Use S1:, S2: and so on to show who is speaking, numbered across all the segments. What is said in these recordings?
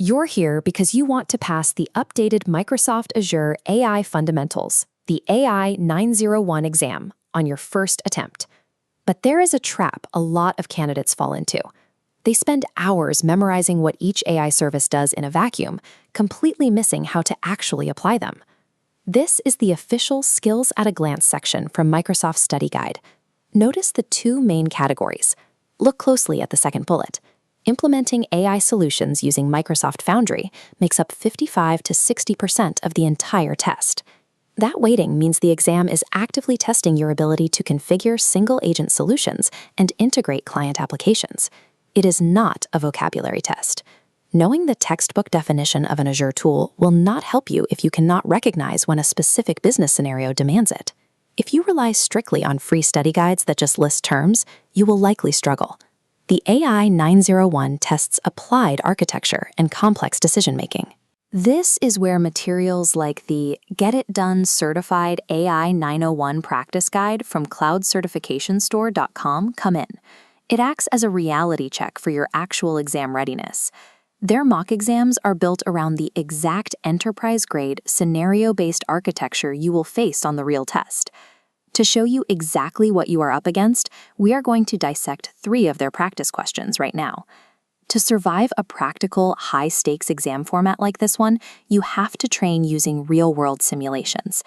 S1: You're here because you want to pass the updated Microsoft Azure AI Fundamentals, the AI 901 exam, on your first attempt. But there is a trap a lot of candidates fall into. They spend hours memorizing what each AI service does in a vacuum, completely missing how to actually apply them. This is the official Skills at a Glance section from Microsoft's study guide. Notice the two main categories. Look closely at the second bullet. Implementing AI solutions using Microsoft Foundry makes up 55 to 60% of the entire test. That weighting means the exam is actively testing your ability to configure single-agent solutions and integrate client applications. It is not a vocabulary test. Knowing the textbook definition of an Azure tool will not help you if you cannot recognize when a specific business scenario demands it. If you rely strictly on free study guides that just list terms, you will likely struggle. The AI 901 tests applied architecture and complex decision-making. This is where materials like the Get It Done Certified AI 901 Practice Guide from cloudcertificationstore.com come in. It acts as a reality check for your actual exam readiness. Their mock exams are built around the exact enterprise-grade, scenario-based architecture you will face on the real test. To show you exactly what you are up against, we are going to dissect 3 of their practice questions right now. To survive a practical, high-stakes exam format like this one, you have to train using real-world simulations.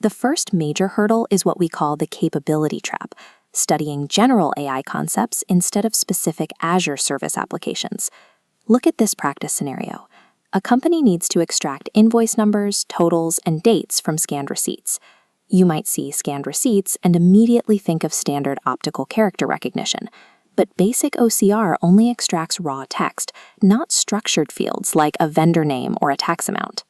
S1: The first major hurdle is what we call the capability trap, studying general AI concepts instead of specific Azure service applications. Look at this practice scenario. A company needs to extract invoice numbers, totals, and dates from scanned receipts. You might see scanned receipts and immediately think of standard optical character recognition. But basic OCR only extracts raw text, not structured fields like a vendor name or a tax amount.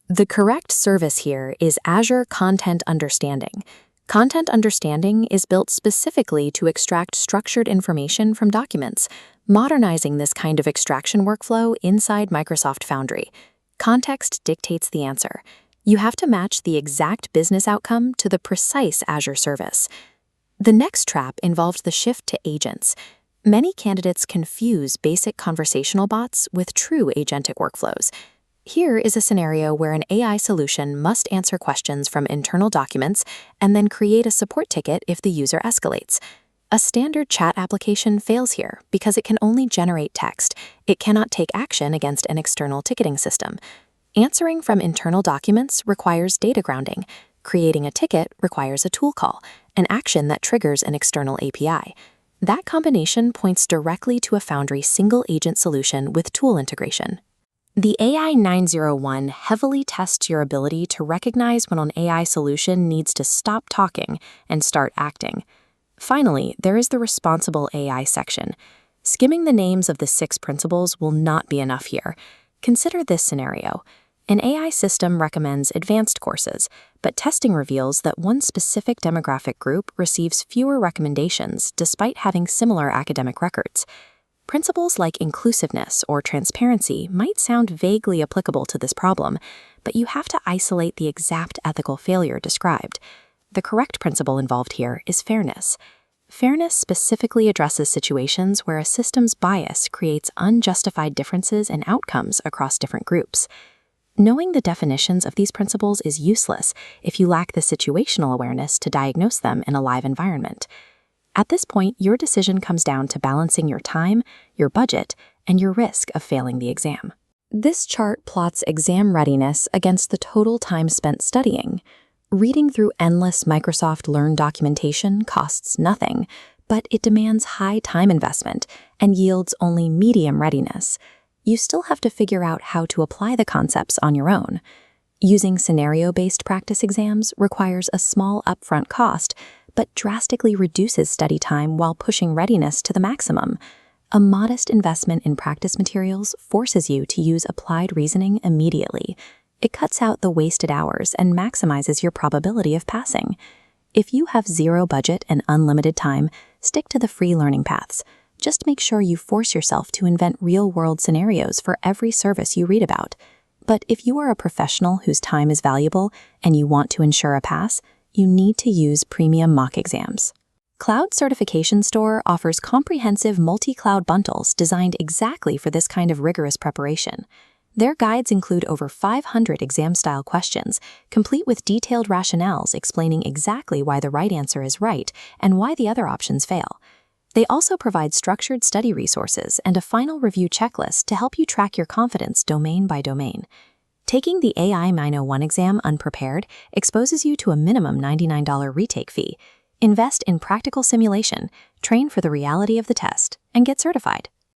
S1: The correct service here is Azure Content Understanding. Content Understanding is built specifically to extract structured information from documents, modernizing this kind of extraction workflow inside Microsoft Foundry. Context dictates the answer. You have to match the exact business outcome to the precise Azure service. The next trap involved the shift to agents. Many candidates confuse basic conversational bots with true agentic workflows. Here is a scenario where an AI solution must answer questions from internal documents and then create a support ticket if the user escalates. A standard chat application fails here because it can only generate text. It cannot take action against an external ticketing system. Answering from internal documents requires data grounding. Creating a ticket requires a tool call, an action that triggers an external API. That combination points directly to a Foundry single-agent solution with tool integration. The AI 901 heavily tests your ability to recognize when an AI solution needs to stop talking and start acting. Finally, there is the responsible AI section. Skimming the names of the 6 principles will not be enough here. Consider this scenario. An AI system recommends advanced courses, but testing reveals that one specific demographic group receives fewer recommendations despite having similar academic records. Principles like inclusiveness or transparency might sound vaguely applicable to this problem, but you have to isolate the exact ethical failure described. The correct principle involved here is fairness. Fairness specifically addresses situations where a system's bias creates unjustified differences in outcomes across different groups. Knowing the definitions of these principles is useless if you lack the situational awareness to diagnose them in a live environment. At this point, your decision comes down to balancing your time, your budget, and your risk of failing the exam. This chart plots exam readiness against the total time spent studying. Reading through endless Microsoft Learn documentation costs nothing, but it demands high time investment and yields only medium readiness. You still have to figure out how to apply the concepts on your own. Using scenario-based practice exams requires a small upfront cost, but drastically reduces study time while pushing readiness to the maximum. A modest investment in practice materials forces you to use applied reasoning immediately. It cuts out the wasted hours and maximizes your probability of passing. If you have zero budget and unlimited time, stick to the free learning paths. Just make sure you force yourself to invent real-world scenarios for every service you read about. But if you are a professional whose time is valuable and you want to ensure a pass, you need to use premium mock exams. Cloud Certification Store offers comprehensive multi-cloud bundles designed exactly for this kind of rigorous preparation. Their guides include over 500 exam-style questions, complete with detailed rationales explaining exactly why the right answer is right and why the other options fail. They also provide structured study resources and a final review checklist to help you track your confidence domain by domain. Taking the AI 901 exam unprepared exposes you to a minimum $99 retake fee. Invest in practical simulation, train for the reality of the test, and get certified.